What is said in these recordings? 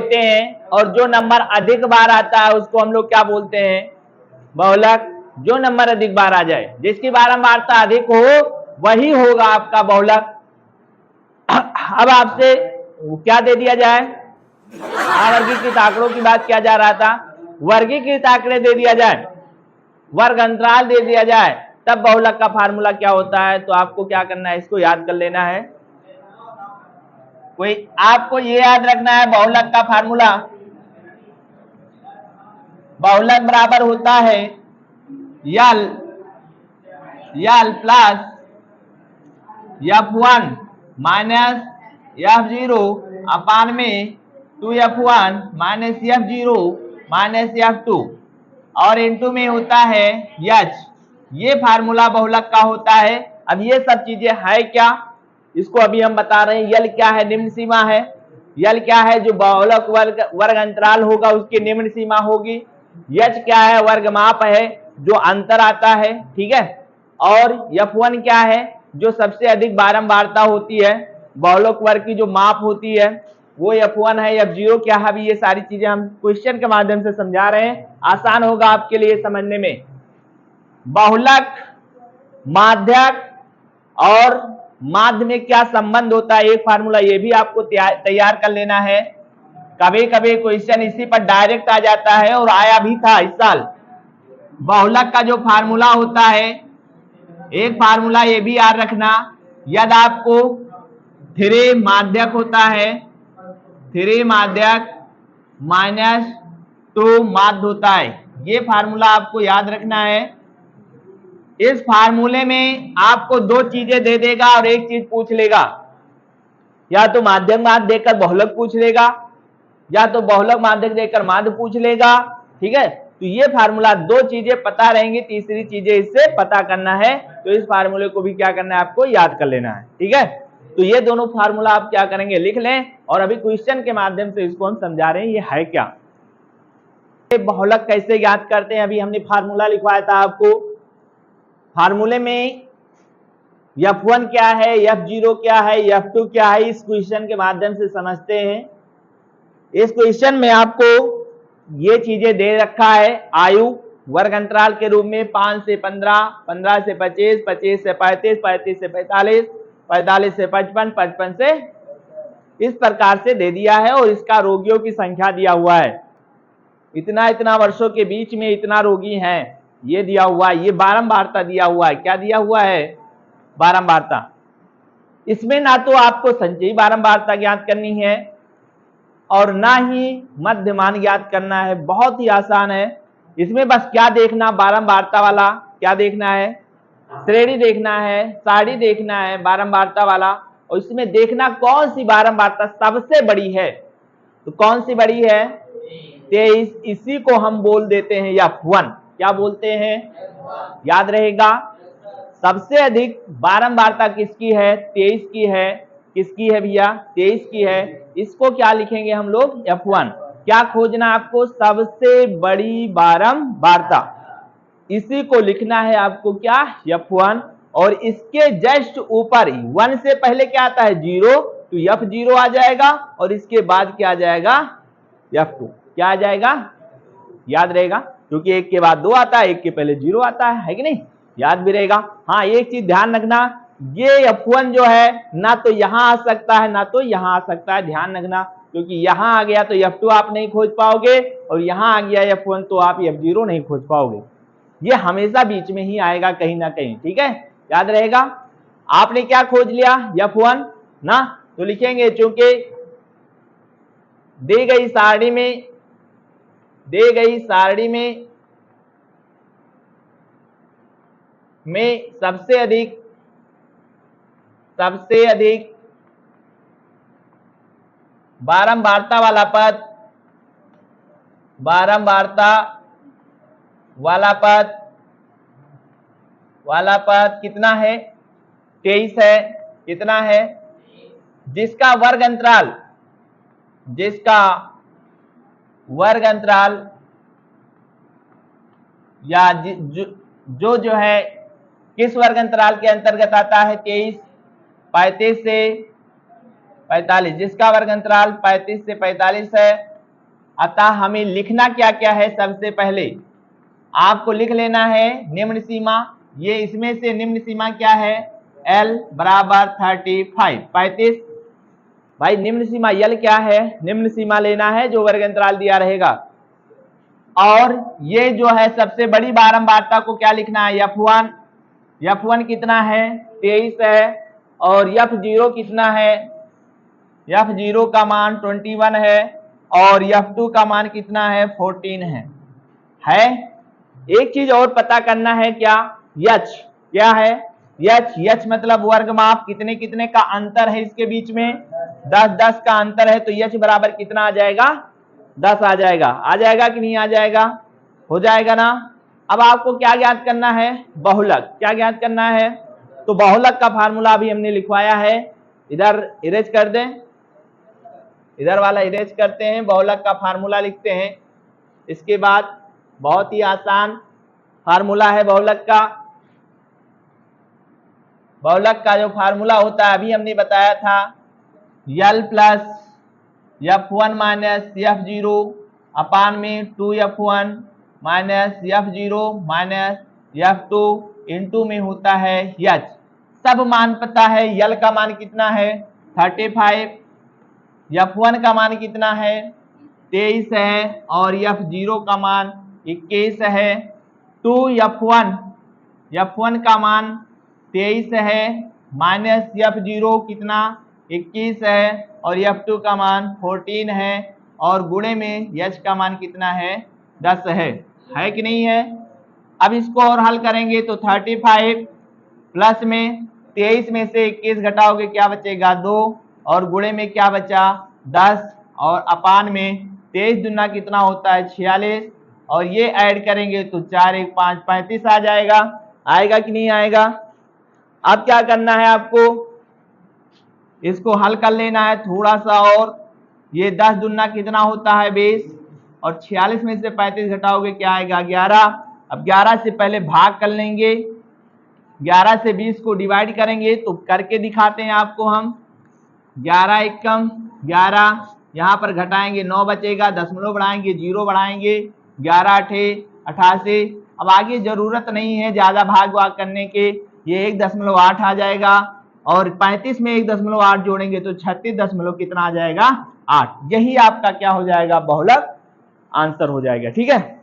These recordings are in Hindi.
होते हैं और जो नंबर अधिक बार आता है उसको हम लोग क्या बोलते हैं? बहुलक। जो नंबर अधिक बार आ जाए, जिसकी बारंबारता अधिक हो वही होगा आपका बहुलक। अब आपसे क्या दे दिया जाए? अवर्गीकृत आंकड़ों की बात किया जा रहा था, वर्गीकृत आंकड़े दे दिया जाए, वर्ग अंतराल दे दिया जाए, तब बहुलक का फार्मूला क्या होता है? तो आपको क्या करना है, इसको याद कर लेना है। कोई आपको ये याद रखना है, बहुलक का फार्मूला, बहुलक बराबर होता है यल प्लस F1 माइनस F0 अपान में 2F1 minus F0 minus F2 और इनटू में होता है H। ये फार्मूला बहुलक का होता है। अब ये सब चीजें है क्या, इसको अभी हम बता रहे हैं। यल क्या है? निम्न सीमा है। यल क्या है? जो बहुलक वर्ग अंतराल होगा उसकी निम्न सीमा होगी। H क्या है? वर्ग माप है, जो अंतर आता है, ठीक है। और F1 क्या है? जो सबसे अधिक बारंबारता होती है, बहुलक वर्ग की जो माप होती है वो F1 है। F0 क्या है? अभी ये सारी चीजें हम क्वेश्चन के माध्यम से समझा रहे हैं, आसान होगा आपके लिए समझने में। बहुलक, माध्यक और माध्य में क्या संबंध होता है, एक फार्मूला ये भी आपको तैयार कर लेना है। कभी कभी क्वेश्चन इसी पर डायरेक्ट आ जाता है और आया भी था इस साल। बहुलक का जो फार्मूला होता है, एक फार्मूला ये भी याद रखना, यदि आपको 3 माध्यक होता है, 3 माध्यक माइनस 2 माध्य होता है, ये फार्मूला आपको याद रखना है। इस फार्मूले में आपको 2 चीजें दे देगा और एक चीज पूछ लेगा, या तो माध्यक माध्य देकर बहुलक पूछ लेगा, या तो बहुलक माध्यक देकर माध्य पूछ लेगा, ठीक है। तो ये फार्मूला 2 चीजें पता रहेंगी, तीसरी चीजें इससे पता करना है। तो इस फार्मूले को भी क्या करना है, आपको याद कर लेना है, ठीक है। तो ये दोनों फार्मूला आप क्या करेंगे, लिख लें, और अभी क्वेश्चन के माध्यम से इसको हम समझा रहे हैं ये है क्या। बहुलक कैसे याद करते हैं, अभी हमने फार्मूला लिखवाया था आपको। फार्मूले में F1 क्या है, F0 क्या है, F2 क्या है, इस क्वेश्चन के माध्यम से समझते हैं। इस क्वेश्चन में आपको ये चीजें दे रखा है, आयु वर्ग अंतराल के रूप में 5 से 15, 15 से 25, 25 से 35, 35 से 45, 45 से 55, 55 से इस प्रकार से दे दिया है। और इसका रोगियों की संख्या दिया हुआ है, इतना इतना वर्षों के बीच में इतना रोगी हैं, ये दिया हुआ है। ये बारंबारता दिया हुआ है, क्या दिया हुआ है, बारंबारता। इसमें ना तो आपको संचयी बारंबारता ज्ञात करनी है और ना ही मध्यमान ज्ञात करना है, बहुत ही आसान है। इसमें बस क्या देखना, बारंबारता वाला क्या देखना है, श्रेणी देखना है, सारणी देखना है बारंबारता वाला, और इसमें देखना कौन सी बारंबारता सबसे बड़ी है। तो कौन सी बड़ी है, 23, इसी को हम बोल देते हैं F1। क्या बोलते हैं, याद रहेगा। सबसे अधिक बारंबारता किसकी है, 23 की है। किसकी है भैया, 23 की है। इसको क्या लिखेंगे हम लोग, F1। क्या खोजना आपको, सबसे बड़ी बारंबारता, इसी को लिखना है आपको, क्या, F1। और इसके जस्ट ऊपर 1 से पहले क्या आता है, 0, तो F0 आ जाएगा, और इसके बाद क्या आ जाएगा, F2। क्या आ जाएगा, याद रहेगा, क्योंकि 1 के बाद 2 आता है, 1 के पहले 0 आता है कि नहीं, याद भी रहेगा। हाँ, एक चीज ध्यान रखना, ये F1 जो है ना तो यहां आ सकता है ना तो यहां आ सकता है, ध्यान रखना, क्योंकि यहां आ गया तो F2 आप नहीं खोज पाओगे, और यहां आ गया F1 तो आप F0 नहीं खोज पाओगे। ये हमेशा बीच में ही आएगा कहीं ना कहीं, ठीक है, याद रहेगा। आपने क्या खोज लिया, F1 ना, तो लिखेंगे, चूंकि दी गई सारणी में सबसे अधिक बारंबारता वाला पद कितना है, 23 है। कितना है, जिसका वर्ग अंतराल या जो है किस वर्ग अंतराल के अंतर्गत आता है, 23, 35 से 45, जिसका वर्ग अंतराल 35 से 45 है, अतः हमें लिखना क्या क्या है, सबसे पहले आपको लिख लेना है निम्न सीमा। ये इसमें से निम्न सीमा क्या है, L बराबर 35। भाई निम्न सीमा L क्या है, निम्न सीमा लेना है जो वर्ग अंतराल दिया रहेगा। और ये जो है सबसे बड़ी बारंबारता को क्या लिखना है, F1 कितना है, 23 है। और F0 कितना है, F0 का मान 21 है। और F2 का मान कितना है, 14 है। एक चीज और पता करना है, क्या H क्या है, H मतलब वर्ग माप, कितने कितने का अंतर है इसके बीच में, 10 का अंतर है। तो H बराबर कितना आ जाएगा, 10 आ जाएगा कि नहीं आ जाएगा, हो जाएगा ना। अब आपको क्या ज्ञात करना है, बहुलक, क्या ज्ञात करना है। तो बहुलक का फार्मूला भी हमने लिखवाया है, इधर इरेज कर दें, इधर वाला इरेज करते हैं, बहुलक का फार्मूला लिखते हैं। इसके बाद बहुत ही आसान फार्मूला है बहुलक का जो फार्मूला होता है अभी हमने बताया था, L plus F1 minus F0 अपान में 2F1 minus F0 minus F2 into में होता है H। सब मान पता है, L का मान कितना है 35, F1 का मान कितना है 23 है, और F0 का मान 21 है। 2F1 का मान 23 है, माइनस F0 कितना 21 है, और F2 का मान 14 है, और गुणे में H का मान कितना है 10 है कि नहीं है। अब इसको और हल करेंगे तो 35 प्लस में 23 में से 21 घटाओगे क्या बचेगा 2, और गुणे में क्या बचा 10, और अपान में 23 दुना कितना होता है 46, और ये ऐड करेंगे तो 4 1 5 35 आ जाएगा। आएगा कि नहीं आएगा। अब क्या करना है आपको, इसको हल कर लेना है थोड़ा सा और। ये 10 दुना कितना होता है 20, और 46 में से 35 घटाओगे क्या आएगा 11। अब 11 से पहले भाग कर लेंगे, 11 से 20 को डिवाइड करेंगे, तो करके दिखाते हैं आपको हम। 11 एकम 11, यहाँ पर घटाएंगे 9 बचेगा, दशमलव बढ़ाएंगे 0 बढ़ाएंगे, 11 8 88। अब आगे जरूरत नहीं है ज्यादा भाग वाग करने के, ये 1.8 आ जाएगा, और 35 में 1.8 जोड़ेंगे तो 36 कितना आ जाएगा 8। यही आपका क्या हो जाएगा, बहुलक आंसर हो जाएगा। ठीक है,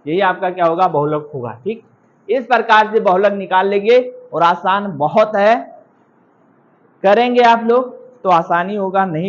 यही आपका क्या होगा, बहुलक होगा। ठीक, इस प्रकार से बहुलक निकाल लेंगे, और आसान बहुत है, करेंगे आप लोग तो आसानी होगा। नहीं